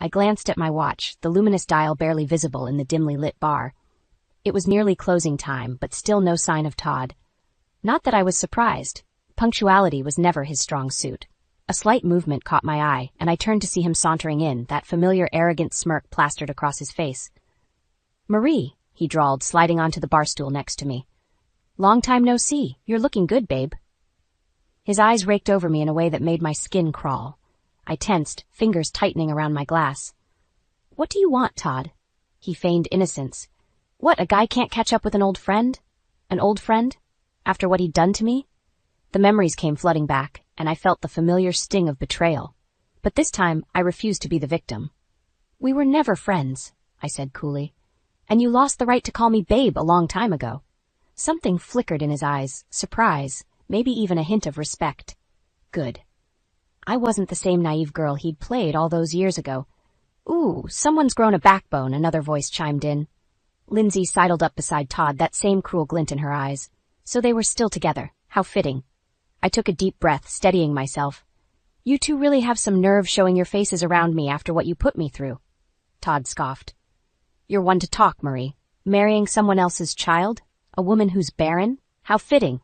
I glanced at my watch, the luminous dial barely visible in the dimly lit bar. It was nearly closing time, but still no sign of Todd. Not that I was surprised. Punctuality was never his strong suit. A slight movement caught my eye, and I turned to see him sauntering in, that familiar arrogant smirk plastered across his face. "Marie," he drawled, sliding onto the bar stool next to me. "Long time no see. You're looking good, babe." His eyes raked over me in a way that made my skin crawl. I tensed, fingers tightening around my glass. "What do you want, Todd?" He feigned innocence. "What, a guy can't catch up with an old friend? An old friend? After what he'd done to me?" The memories came flooding back, and I felt the familiar sting of betrayal. But this time, I refused to be the victim. "We were never friends," I said coolly. "And you lost the right to call me babe a long time ago." Something flickered in his eyes, surprise, maybe even a hint of respect. Good. I wasn't the same naive girl he'd played all those years ago. "Ooh, someone's grown a backbone," another voice chimed in. Lindsay sidled up beside Todd, that same cruel glint in her eyes. So they were still together. How fitting. I took a deep breath, steadying myself. "You two really have some nerve showing your faces around me after what you put me through." Todd scoffed. "You're one to talk, Marie. Marrying someone else's child? A woman who's barren? How fitting.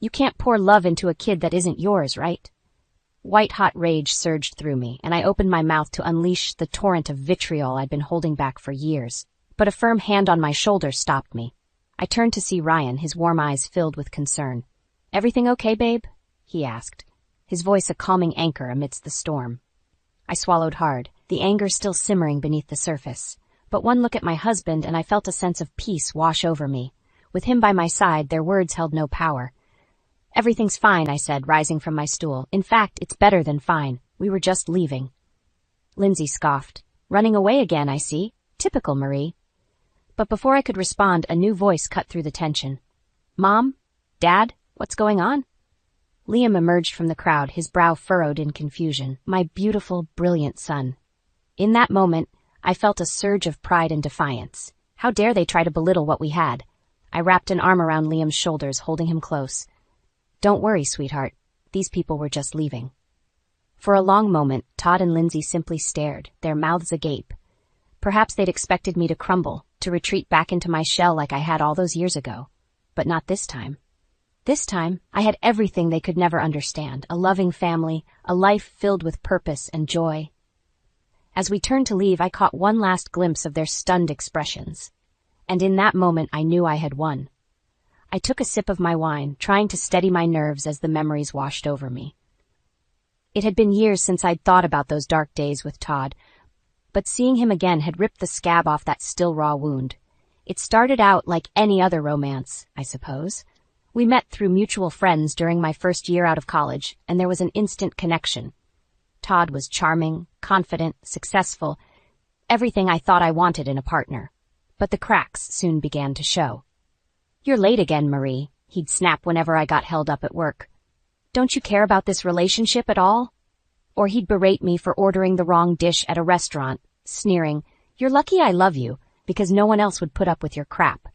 You can't pour love into a kid that isn't yours, right?" White-hot rage surged through me, and I opened my mouth to unleash the torrent of vitriol I'd been holding back for years. But a firm hand on my shoulder stopped me. I turned to see Ryan, his warm eyes filled with concern. "Everything okay, babe?" he asked, his voice a calming anchor amidst the storm. I swallowed hard, the anger still simmering beneath the surface. But one look at my husband and I felt a sense of peace wash over me. With him by my side, their words held no power. "Everything's fine," I said, rising from my stool. "In fact, it's better than fine. We were just leaving." Lindsay scoffed. "Running away again, I see. Typical Marie." But before I could respond, a new voice cut through the tension. "Mom? Dad? What's going on?" Liam emerged from the crowd, his brow furrowed in confusion. My beautiful, brilliant son. In that moment, I felt a surge of pride and defiance. How dare they try to belittle what we had? I wrapped an arm around Liam's shoulders, holding him close. "Don't worry, sweetheart. These people were just leaving." For a long moment, Todd and Lindsay simply stared, their mouths agape. Perhaps they'd expected me to crumble, to retreat back into my shell like I had all those years ago. But not this time. This time, I had everything they could never understand, a loving family, a life filled with purpose and joy. As we turned to leave, I caught one last glimpse of their stunned expressions. And in that moment, I knew I had won. I took a sip of my wine, trying to steady my nerves as the memories washed over me. It had been years since I'd thought about those dark days with Todd, but seeing him again had ripped the scab off that still raw wound. It started out like any other romance, I suppose. We met through mutual friends during my first year out of college, and there was an instant connection. Todd was charming, confident, successful, everything I thought I wanted in a partner. But the cracks soon began to show. "You're late again, Marie," he'd snap whenever I got held up at work. "Don't you care about this relationship at all?" Or he'd berate me for ordering the wrong dish at a restaurant, sneering, "You're lucky I love you, because no one else would put up with your crap."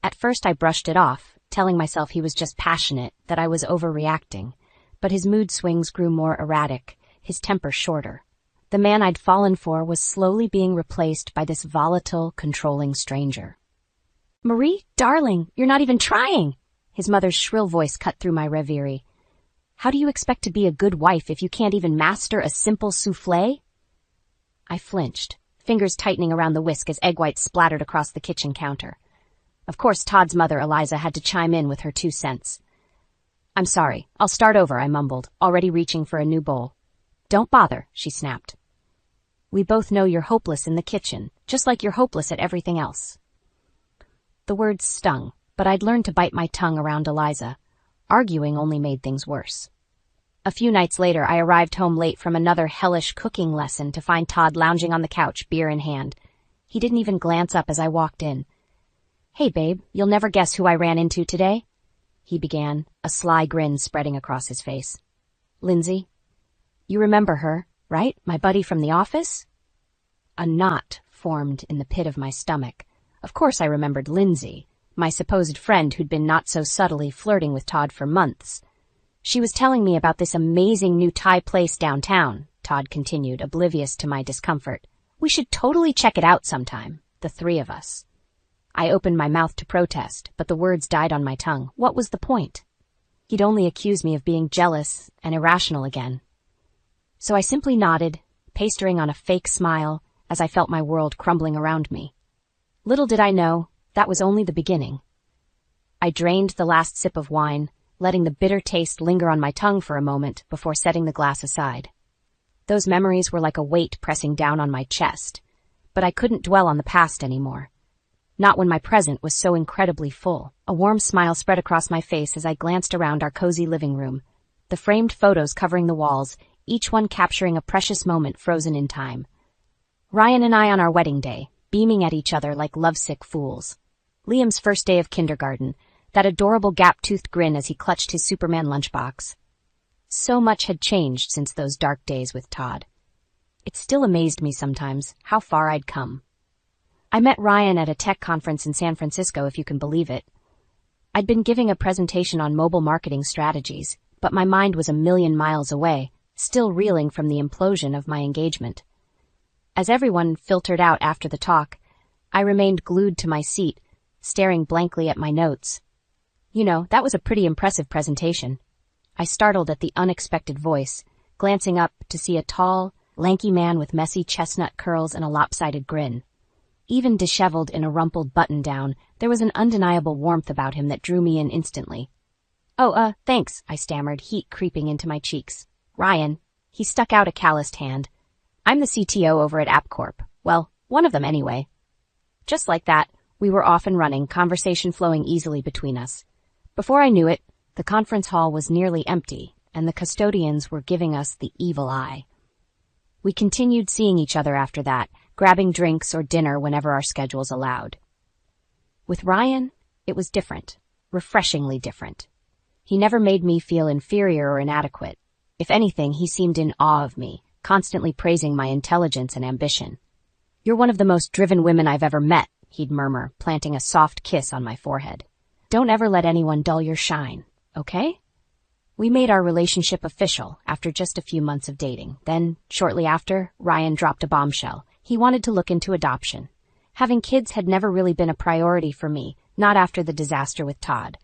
At first I brushed it off, telling myself he was just passionate, that I was overreacting. But his mood swings grew more erratic, his temper shorter. The man I'd fallen for was slowly being replaced by this volatile, controlling stranger. "Marie, darling, you're not even trying!" His mother's shrill voice cut through my reverie. "How do you expect to be a good wife if you can't even master a simple soufflé?" I flinched, fingers tightening around the whisk as egg whites splattered across the kitchen counter. Of course, Todd's mother, Eliza, had to chime in with her 2 cents. "I'm sorry. I'll start over," I mumbled, already reaching for a new bowl. "Don't bother," she snapped. "We both know you're hopeless in the kitchen, just like you're hopeless at everything else." The words stung, but I'd learned to bite my tongue around Eliza. Arguing only made things worse. A few nights later, I arrived home late from another hellish cooking lesson to find Todd lounging on the couch, beer in hand. He didn't even glance up as I walked in. "Hey, babe, you'll never guess who I ran into today?" he began, a sly grin spreading across his face. "Lindsay. You remember her, right? My buddy from the office?" A knot formed in the pit of my stomach. Of course I remembered Lindsay, my supposed friend who'd been not so subtly flirting with Todd for months. "She was telling me about this amazing new Thai place downtown," Todd continued, oblivious to my discomfort. We should totally check it out sometime, the three of us. I opened my mouth to protest, but the words died on my tongue. What was the point? He'd only accuse me of being jealous and irrational again. So I simply nodded, pastering on a fake smile as I felt my world crumbling around me. Little did I know, that was only the beginning. I drained the last sip of wine, letting the bitter taste linger on my tongue for a moment before setting the glass aside. Those memories were like a weight pressing down on my chest, but I couldn't dwell on the past anymore. Not when my present was so incredibly full. A warm smile spread across my face as I glanced around our cozy living room, the framed photos covering the walls, each one capturing a precious moment frozen in time. Ryan and I on our wedding day, beaming at each other like lovesick fools. Liam's first day of kindergarten, that adorable gap-toothed grin as he clutched his Superman lunchbox. So much had changed since those dark days with Todd. It still amazed me sometimes how far I'd come. I met Ryan at a tech conference in San Francisco, if you can believe it. I'd been giving a presentation on mobile marketing strategies, but my mind was a million miles away, still reeling from the implosion of my engagement. As everyone filtered out after the talk, I remained glued to my seat, staring blankly at my notes. You know, that was a pretty impressive presentation. I startled at the unexpected voice, glancing up to see a tall, lanky man with messy chestnut curls and a lopsided grin. Even disheveled in a rumpled button-down, there was an undeniable warmth about him that drew me in instantly. Oh, thanks, I stammered, heat creeping into my cheeks. Ryan. He stuck out a calloused hand. I'm the CTO over at AppCorp. Well, one of them anyway. Just like that, we were off and running, conversation flowing easily between us. Before I knew it, the conference hall was nearly empty, and the custodians were giving us the evil eye. We continued seeing each other after that, grabbing drinks or dinner whenever our schedules allowed. With Ryan, it was different, refreshingly different. He never made me feel inferior or inadequate. If anything, he seemed in awe of me, constantly praising my intelligence and ambition. You're one of the most driven women I've ever met, he'd murmur, planting a soft kiss on my forehead. Don't ever let anyone dull your shine, okay? We made our relationship official after just a few months of dating. Then, shortly after, Ryan dropped a bombshell. He wanted to look into adoption. Having kids had never really been a priority for me, not after the disaster with Todd.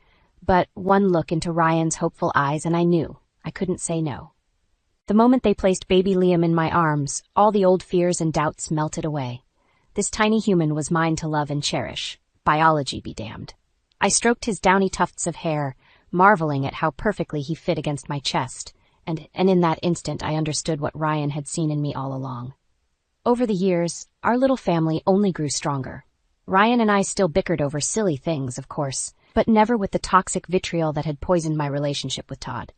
But one look into Ryan's hopeful eyes and I knew I couldn't say no. The moment they placed baby Liam in my arms, all the old fears and doubts melted away. This tiny human was mine to love and cherish. Biology be damned. I stroked his downy tufts of hair, marveling at how perfectly he fit against my chest, and in that instant I understood what Ryan had seen in me all along. Over the years, our little family only grew stronger. Ryan and I still bickered over silly things, of course, but never with the toxic vitriol that had poisoned my relationship with Todd.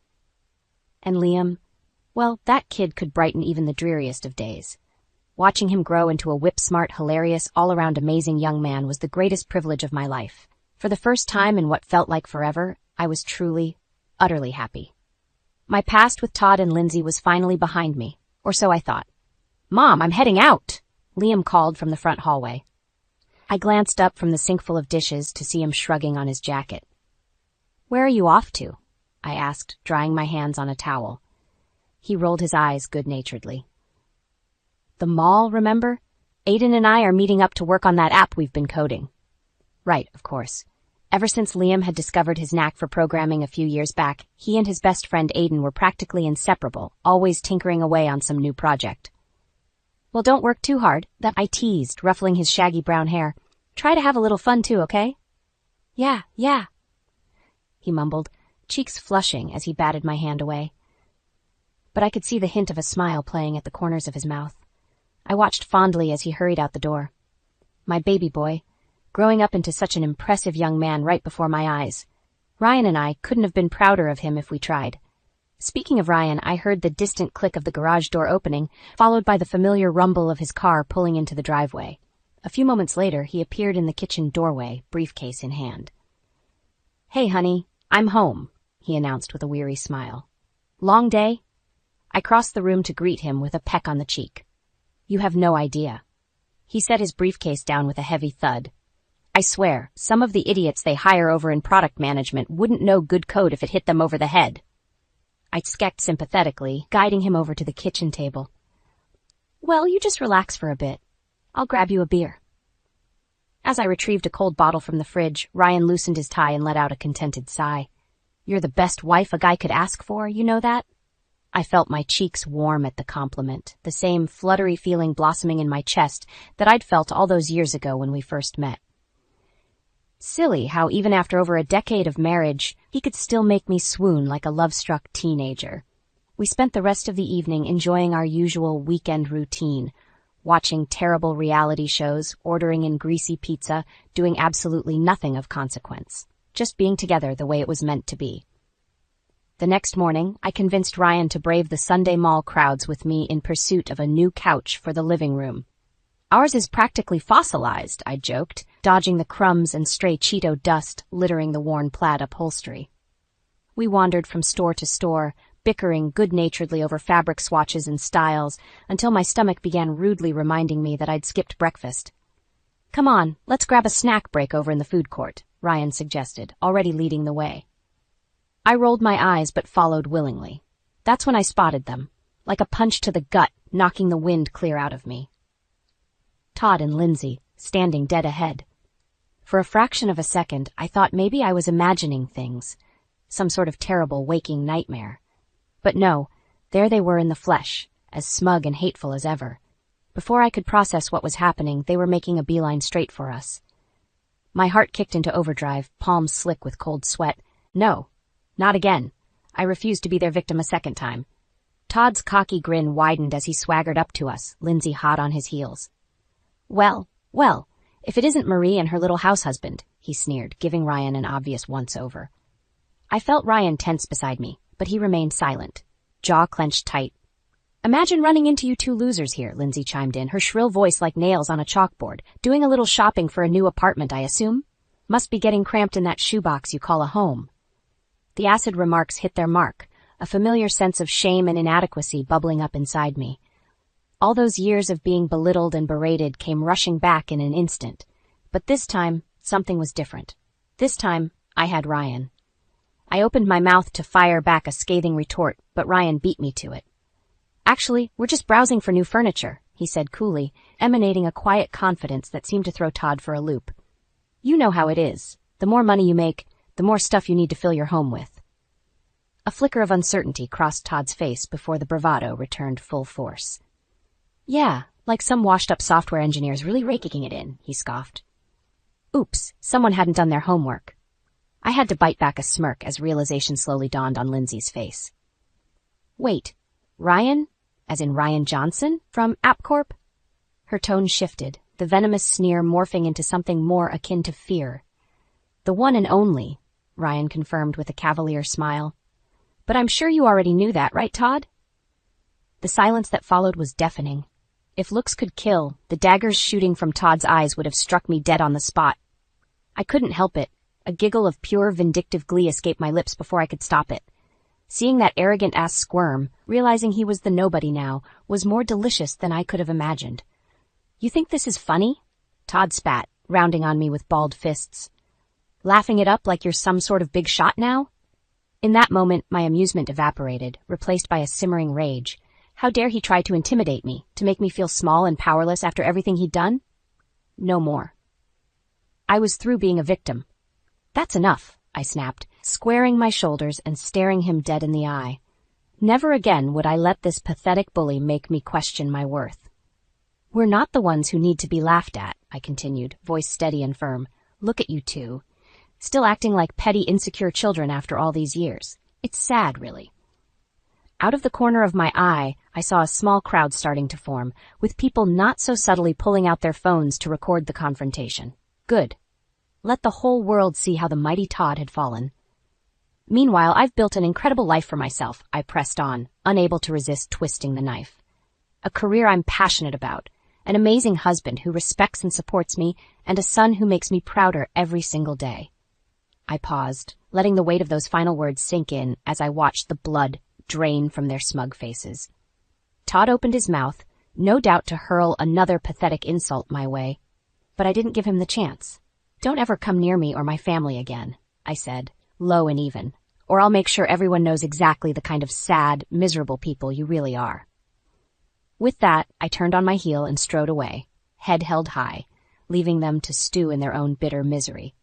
And Liam, well, that kid could brighten even the dreariest of days. Watching him grow into a whip-smart, hilarious, all-around amazing young man was the greatest privilege of my life. For the first time in what felt like forever, I was truly, utterly happy. My past with Todd and Lindsay was finally behind me, or so I thought. Mom, I'm heading out, Liam called from the front hallway. I glanced up from the sinkful of dishes to see him shrugging on his jacket. Where are you off to? I asked, drying my hands on a towel. He rolled his eyes good-naturedly. The mall, remember? Aiden and I are meeting up to work on that app we've been coding. Right, of course. Ever since Liam had discovered his knack for programming a few years back, he and his best friend Aiden were practically inseparable, always tinkering away on some new project. Well, don't work too hard, that I teased, ruffling his shaggy brown hair. Try to have a little fun too, okay? Yeah, he mumbled, cheeks flushing as he batted my hand away. But I could see the hint of a smile playing at the corners of his mouth. I watched fondly as he hurried out the door. My baby boy, growing up into such an impressive young man right before my eyes. Ryan and I couldn't have been prouder of him if we tried. Speaking of Ryan, I heard the distant click of the garage door opening, followed by the familiar rumble of his car pulling into the driveway. A few moments later, he appeared in the kitchen doorway, briefcase in hand. Hey, honey, I'm home, he announced with a weary smile. Long day? I crossed the room to greet him with a peck on the cheek. You have no idea. He set his briefcase down with a heavy thud. I swear, some of the idiots they hire over in product management wouldn't know good code if it hit them over the head. I skecked sympathetically, guiding him over to the kitchen table. Well, you just relax for a bit. I'll grab you a beer. As I retrieved a cold bottle from the fridge, Ryan loosened his tie and let out a contented sigh. You're the best wife a guy could ask for, you know that? I felt my cheeks warm at the compliment, the same fluttery feeling blossoming in my chest that I'd felt all those years ago when we first met. Silly how even after over a decade of marriage, he could still make me swoon like a love-struck teenager. We spent the rest of the evening enjoying our usual weekend routine, watching terrible reality shows, ordering in greasy pizza, doing absolutely nothing of consequence, just being together the way it was meant to be. The next morning, I convinced Ryan to brave the Sunday mall crowds with me in pursuit of a new couch for the living room. Ours is practically fossilized, I joked, dodging the crumbs and stray Cheeto dust littering the worn plaid upholstery. We wandered from store to store, bickering good-naturedly over fabric swatches and styles, until my stomach began rudely reminding me that I'd skipped breakfast. Come on, let's grab a snack break over in the food court, Ryan suggested, already leading the way. I rolled my eyes but followed willingly. That's when I spotted them, like a punch to the gut, knocking the wind clear out of me. Todd and Lindsay, standing dead ahead. For a fraction of a second, I thought maybe I was imagining things, some sort of terrible waking nightmare. But no, there they were in the flesh, as smug and hateful as ever. Before I could process what was happening, they were making a beeline straight for us. My heart kicked into overdrive, palms slick with cold sweat. No, not again. I refused to be their victim a second time. Todd's cocky grin widened as he swaggered up to us, Lindsay hot on his heels. Well, if it isn't Marie and her little house husband, he sneered, giving Ryan an obvious once-over. I felt Ryan tense beside me, but he remained silent, jaw clenched tight. Imagine running into you two losers here, Lindsay chimed in, her shrill voice like nails on a chalkboard. Doing a little shopping for a new apartment, I assume? Must be getting cramped in that shoebox you call a home. The acid remarks hit their mark, a familiar sense of shame and inadequacy bubbling up inside me. All those years of being belittled and berated came rushing back in an instant. But this time, something was different. This time, I had Ryan. I opened my mouth to fire back a scathing retort, but Ryan beat me to it. Actually, we're just browsing for new furniture, he said coolly, emanating a quiet confidence that seemed to throw Todd for a loop. You know how it is. The more money you make, the more stuff you need to fill your home with. A flicker of uncertainty crossed Todd's face before the bravado returned full force. Yeah, like some washed-up software engineers really raking it in, he scoffed. Oops, someone hadn't done their homework. I had to bite back a smirk as realization slowly dawned on Lindsay's face. Wait, Ryan? As in Ryan Johnson from AppCorp? Her tone shifted, the venomous sneer morphing into something more akin to fear. The one and only, Ryan confirmed with a cavalier smile. But I'm sure you already knew that, right, Todd? The silence that followed was deafening. If looks could kill, the daggers shooting from Todd's eyes would have struck me dead on the spot. I couldn't help it. A giggle of pure vindictive glee escaped my lips before I could stop it. Seeing that arrogant ass squirm, realizing he was the nobody now, was more delicious than I could have imagined. You think this is funny? Todd spat, rounding on me with balled fists. Laughing it up like you're some sort of big shot now? In that moment, my amusement evaporated, replaced by a simmering rage. How dare he try to intimidate me, to make me feel small and powerless after everything he'd done? No more. I was through being a victim. That's enough, I snapped, squaring my shoulders and staring him dead in the eye. Never again would I let this pathetic bully make me question my worth. We're not the ones who need to be laughed at, I continued, voice steady and firm. Look at you two. Still acting like petty, insecure children after all these years. It's sad, really. Out of the corner of my eye, I saw a small crowd starting to form, with people not so subtly pulling out their phones to record the confrontation. Good. Let the whole world see how the mighty Todd had fallen. Meanwhile, I've built an incredible life for myself, I pressed on, unable to resist twisting the knife. A career I'm passionate about, an amazing husband who respects and supports me, and a son who makes me prouder every single day. I paused, letting the weight of those final words sink in as I watched the blood drain from their smug faces. Todd opened his mouth, no doubt to hurl another pathetic insult my way, but I didn't give him the chance. Don't ever come near me or my family again, I said, low and even, or I'll make sure everyone knows exactly the kind of sad, miserable people you really are. With that, I turned on my heel and strode away, head held high, leaving them to stew in their own bitter misery.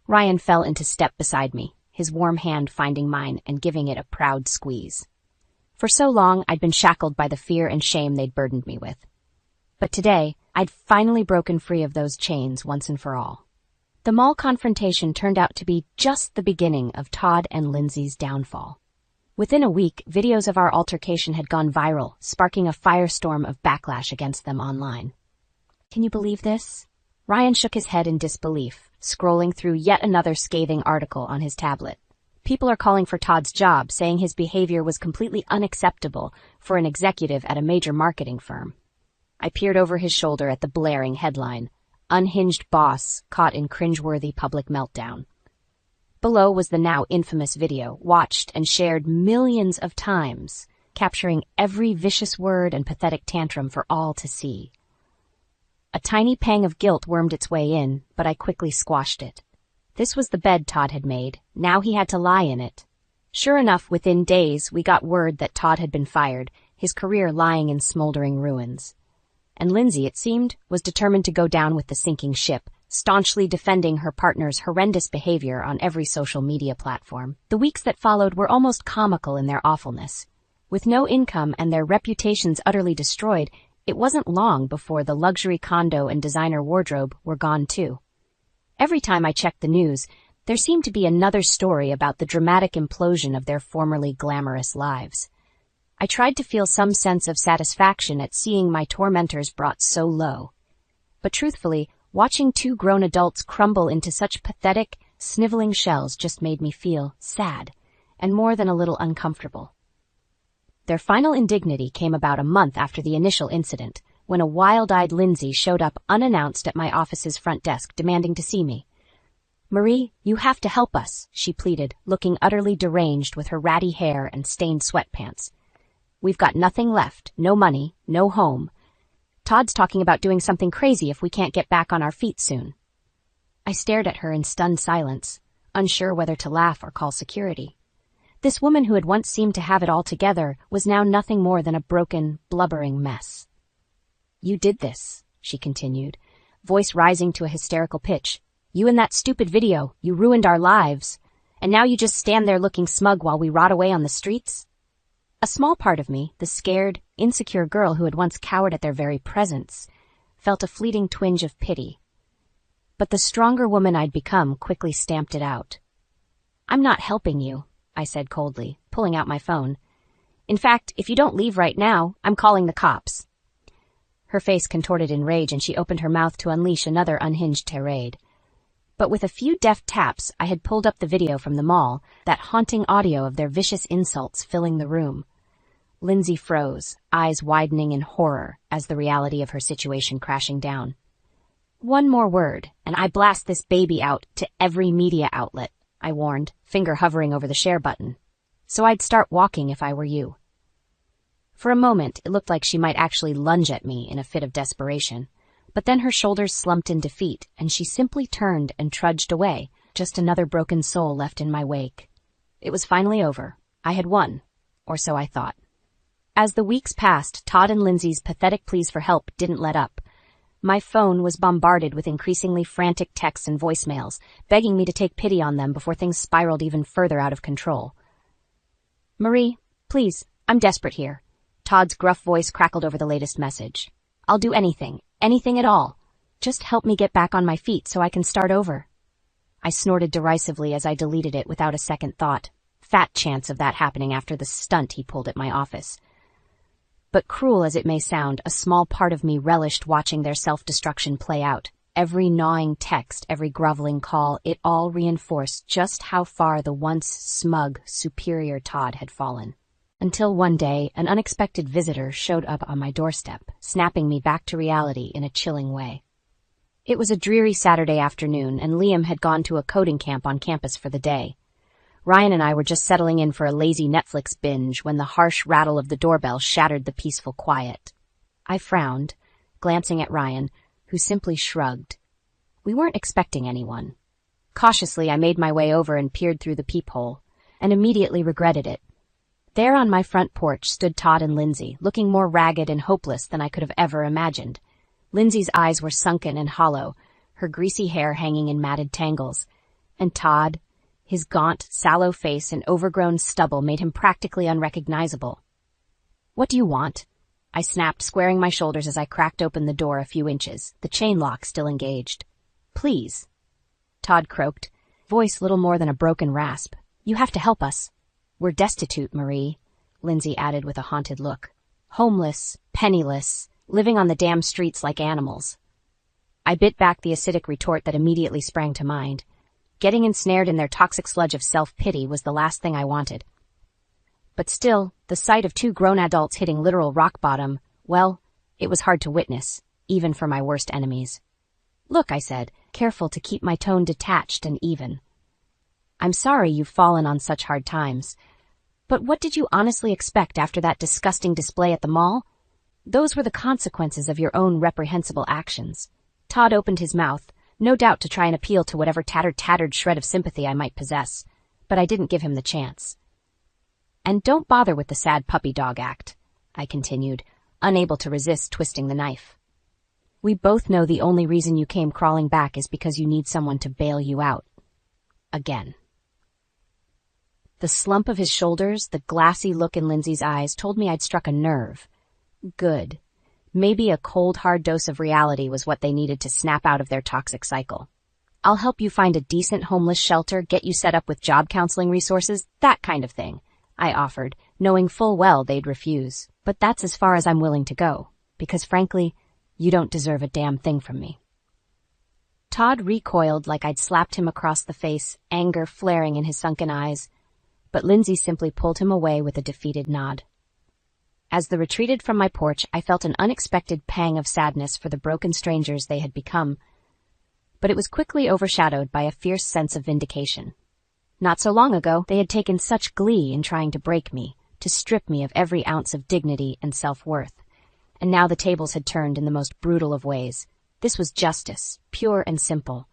Ryan fell into step beside me, his warm hand finding mine and giving it a proud squeeze. For so long, I'd been shackled by the fear and shame they'd burdened me with. But today, I'd finally broken free of those chains once and for all. The mall confrontation turned out to be just the beginning of Todd and Lindsay's downfall. Within a week, videos of our altercation had gone viral, sparking a firestorm of backlash against them online. Can you believe this? Ryan shook his head in disbelief, scrolling through yet another scathing article on his tablet. People are calling for Todd's job, saying his behavior was completely unacceptable for an executive at a major marketing firm. I peered over his shoulder at the blaring headline, "Unhinged Boss Caught in Cringeworthy Public Meltdown." Below was the now infamous video, watched and shared millions of times, capturing every vicious word and pathetic tantrum for all to see. A tiny pang of guilt wormed its way in, but I quickly squashed it. This was the bed Todd had made. Now he had to lie in it. Sure enough, within days, we got word that Todd had been fired, his career lying in smoldering ruins. And Lindsay, it seemed, was determined to go down with the sinking ship, staunchly defending her partner's horrendous behavior on every social media platform. The weeks that followed were almost comical in their awfulness. With no income and their reputations utterly destroyed, it wasn't long before the luxury condo and designer wardrobe were gone too. Every time I checked the news, there seemed to be another story about the dramatic implosion of their formerly glamorous lives. I tried to feel some sense of satisfaction at seeing my tormentors brought so low. But truthfully, watching two grown adults crumble into such pathetic, sniveling shells just made me feel sad, and more than a little uncomfortable. Their final indignity came about a month after the initial incident, when a wild-eyed Lindsay showed up unannounced at my office's front desk demanding to see me. "Marie, you have to help us," she pleaded, looking utterly deranged with her ratty hair and stained sweatpants. "We've got nothing left, no money, no home. Todd's talking about doing something crazy if we can't get back on our feet soon." I stared at her in stunned silence, unsure whether to laugh or call security. This woman who had once seemed to have it all together was now nothing more than a broken, blubbering mess. "You did this," she continued, voice rising to a hysterical pitch. "You and that stupid video, you ruined our lives. And now you just stand there looking smug while we rot away on the streets?" A small part of me, the scared, insecure girl who had once cowered at their very presence, felt a fleeting twinge of pity. But the stronger woman I'd become quickly stamped it out. "I'm not helping you," I said coldly, pulling out my phone. "In fact, if you don't leave right now, I'm calling the cops." Her face contorted in rage and she opened her mouth to unleash another unhinged tirade. But with a few deft taps, I had pulled up the video from the mall, that haunting audio of their vicious insults filling the room. Lindsay froze, eyes widening in horror as the reality of her situation crashing down. "One more word, and I blast this baby out to every media outlet," I warned, finger hovering over the share button. "So I'd start walking if I were you." For a moment, it looked like she might actually lunge at me in a fit of desperation, but then her shoulders slumped in defeat, and she simply turned and trudged away, just another broken soul left in my wake. It was finally over. I had won, or so I thought. As the weeks passed, Todd and Lindsay's pathetic pleas for help didn't let up. My phone was bombarded with increasingly frantic texts and voicemails, begging me to take pity on them before things spiraled even further out of control. "Marie, please, I'm desperate here." Todd's gruff voice crackled over the latest message. "I'll do anything at all. Just help me get back on my feet so I can start over." I snorted derisively as I deleted it without a second thought. Fat chance of that happening after the stunt he pulled at my office. But cruel as it may sound, a small part of me relished watching their self-destruction play out. Every gnawing text, every groveling call, it all reinforced just how far the once smug, superior Todd had fallen. Until one day, an unexpected visitor showed up on my doorstep, snapping me back to reality in a chilling way. It was a dreary Saturday afternoon, and Liam had gone to a coding camp on campus for the day. Ryan and I were just settling in for a lazy Netflix binge when the harsh rattle of the doorbell shattered the peaceful quiet. I frowned, glancing at Ryan, who simply shrugged. We weren't expecting anyone. Cautiously, I made my way over and peered through the peephole, and immediately regretted it. There on my front porch stood Todd and Lindsay, looking more ragged and hopeless than I could have ever imagined. Lindsay's eyes were sunken and hollow, her greasy hair hanging in matted tangles. And Todd, his gaunt, sallow face and overgrown stubble made him practically unrecognizable. "What do you want?" I snapped, squaring my shoulders as I cracked open the door a few inches, the chain lock still engaged. "Please," Todd croaked, voice little more than a broken rasp. "You have to help us." "We're destitute, Marie," Lindsay added with a haunted look. "Homeless, penniless, living on the damn streets like animals." I bit back the acidic retort that immediately sprang to mind. Getting ensnared in their toxic sludge of self-pity was the last thing I wanted. But still, the sight of two grown adults hitting literal rock bottom, well, it was hard to witness, even for my worst enemies. "Look," I said, careful to keep my tone detached and even. "I'm sorry you've fallen on such hard times. But what did you honestly expect after that disgusting display at the mall? Those were the consequences of your own reprehensible actions." Todd opened his mouth, no doubt to try and appeal to whatever tattered shred of sympathy I might possess, but I didn't give him the chance. "And don't bother with the sad puppy dog act," I continued, unable to resist twisting the knife. "We both know the only reason you came crawling back is because you need someone to bail you out. Again." The slump of his shoulders, the glassy look in Lindsay's eyes told me I'd struck a nerve. Good. Maybe a cold, hard dose of reality was what they needed to snap out of their toxic cycle. "I'll help you find a decent homeless shelter, get you set up with job counseling resources, that kind of thing," I offered, knowing full well they'd refuse. "But that's as far as I'm willing to go, because frankly, you don't deserve a damn thing from me." Todd recoiled like I'd slapped him across the face, anger flaring in his sunken eyes, but Lindsay simply pulled him away with a defeated nod. As they retreated from my porch, I felt an unexpected pang of sadness for the broken strangers they had become, but it was quickly overshadowed by a fierce sense of vindication. Not so long ago, they had taken such glee in trying to break me, to strip me of every ounce of dignity and self-worth, and now the tables had turned in the most brutal of ways. This was justice, pure and simple.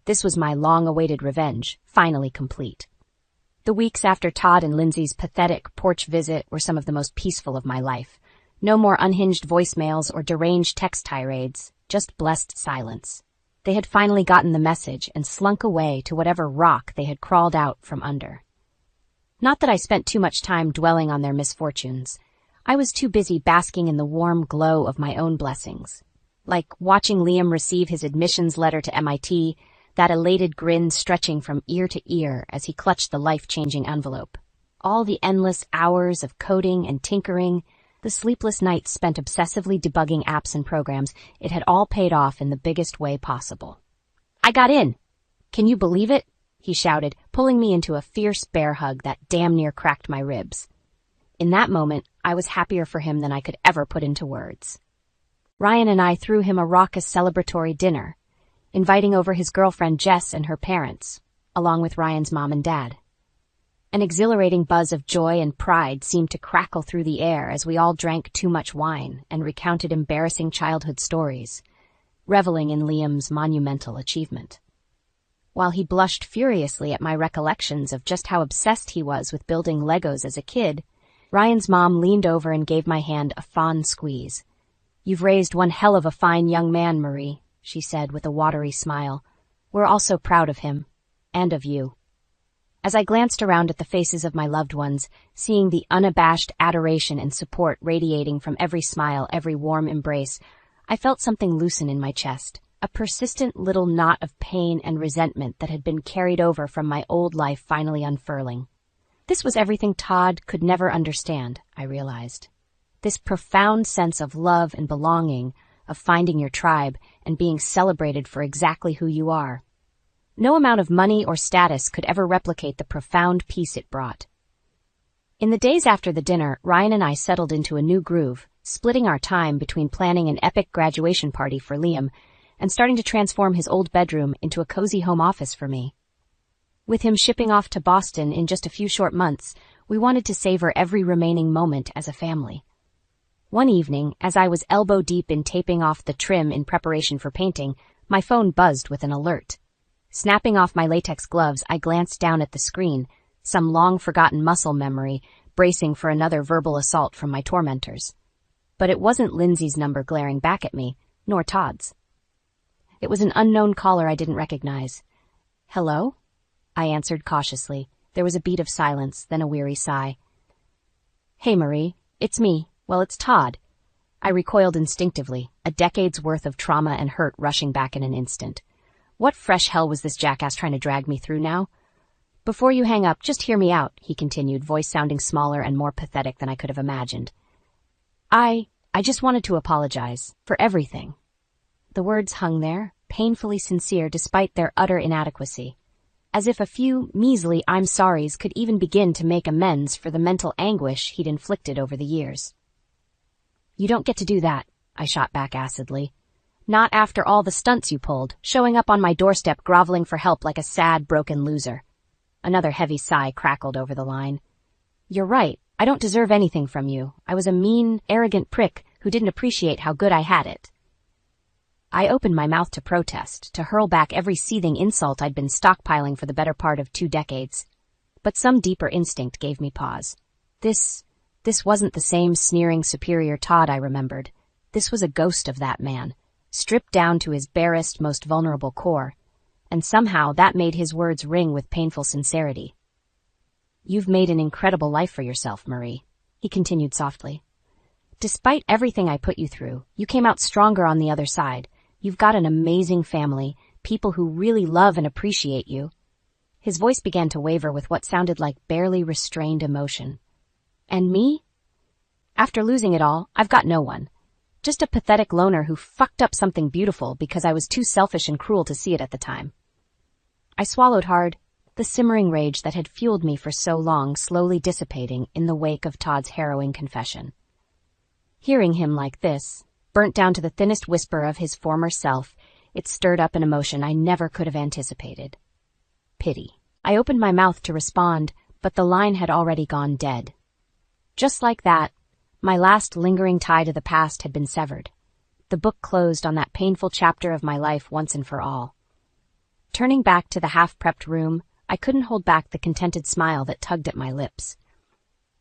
This was my long-awaited revenge, finally complete. The weeks after Todd and Lindsay's pathetic porch visit were some of the most peaceful of my life. No more unhinged voicemails or deranged text tirades, just blessed silence. They had finally gotten the message and slunk away to whatever rock they had crawled out from under. Not that I spent too much time dwelling on their misfortunes. I was too busy basking in the warm glow of my own blessings. Like watching Liam receive his admissions letter to MIT, that elated grin stretching from ear to ear as he clutched the life-changing envelope. All the endless hours of coding and tinkering, the sleepless nights spent obsessively debugging apps and programs, it had all paid off in the biggest way possible. "I got in! Can you believe it?" he shouted, pulling me into a fierce bear hug that damn near cracked my ribs. In that moment, I was happier for him than I could ever put into words. Ryan and I threw him a raucous celebratory dinner, inviting over his girlfriend Jess and her parents, along with Ryan's mom and dad. An exhilarating buzz of joy and pride seemed to crackle through the air as we all drank too much wine and recounted embarrassing childhood stories, reveling in Liam's monumental achievement. While he blushed furiously at my recollections of just how obsessed he was with building Legos as a kid, Ryan's mom leaned over and gave my hand a fond squeeze. "You've raised one hell of a fine young man, Marie," she said with a watery smile. "We're all so proud of him. And of you." As I glanced around at the faces of my loved ones, seeing the unabashed adoration and support radiating from every smile, every warm embrace, I felt something loosen in my chest, a persistent little knot of pain and resentment that had been carried over from my old life finally unfurling. This was everything Todd could never understand, I realized. This profound sense of love and belonging, of finding your tribe and being celebrated for exactly who you are. No amount of money or status could ever replicate the profound peace it brought. In the days after the dinner, Ryan and I settled into a new groove, splitting our time between planning an epic graduation party for Liam and starting to transform his old bedroom into a cozy home office for me. With him shipping off to Boston in just a few short months, we wanted to savor every remaining moment as a family. One evening, as I was elbow deep in taping off the trim in preparation for painting, my phone buzzed with an alert. Snapping off my latex gloves, I glanced down at the screen, some long-forgotten muscle memory, bracing for another verbal assault from my tormentors. But it wasn't Lindsay's number glaring back at me. nor Todd's. It was an unknown caller I didn't recognize. "Hello?" I answered cautiously. There was a beat of silence, then a weary sigh. "Hey, Marie, it's me. Well, it's Todd." I recoiled instinctively, a decade's worth of trauma and hurt rushing back in an instant. What fresh hell was this jackass trying to drag me through now? "Before you hang up, just hear me out," he continued, voice sounding smaller and more pathetic than I could have imagined. I just wanted to apologize for everything." The words hung there, painfully sincere despite their utter inadequacy, as if a few measly "I'm sorries" could even begin to make amends for the mental anguish he'd inflicted over the years. "You don't get to do that," I shot back acidly. "Not after all the stunts you pulled, showing up on my doorstep groveling for help like a sad, broken loser." Another heavy sigh crackled over the line. "You're right. I don't deserve anything from you. I was a mean, arrogant prick who didn't appreciate how good I had it." I opened my mouth to protest, to hurl back every seething insult I'd been stockpiling for the better part of 2 decades. But some deeper instinct gave me pause. This wasn't the same sneering, superior Todd I remembered. This was a ghost of that man, stripped down to his barest, most vulnerable core. And somehow that made his words ring with painful sincerity. "You've made an incredible life for yourself, Marie," he continued softly. "Despite everything I put you through, you came out stronger on the other side. You've got an amazing family, people who really love and appreciate you." His voice began to waver with what sounded like barely restrained emotion. "And me? After losing it all, I've got no one. Just a pathetic loner who fucked up something beautiful because I was too selfish and cruel to see it at the time." I swallowed hard, the simmering rage that had fueled me for so long slowly dissipating in the wake of Todd's harrowing confession. Hearing him like this, burnt down to the thinnest whisper of his former self, it stirred up an emotion I never could have anticipated. Pity. I opened my mouth to respond, but the line had already gone dead. Just like that, my last lingering tie to the past had been severed. The book closed on that painful chapter of my life once and for all. Turning back to the half-prepped room, I couldn't hold back the contented smile that tugged at my lips.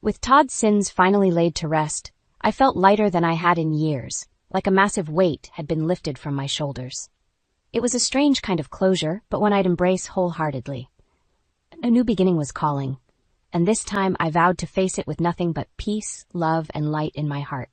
With Todd's sins finally laid to rest, I felt lighter than I had in years, like a massive weight had been lifted from my shoulders. It was a strange kind of closure, but one I'd embrace wholeheartedly. A new beginning was calling, and this time I vowed to face it with nothing but peace, love, and light in my heart.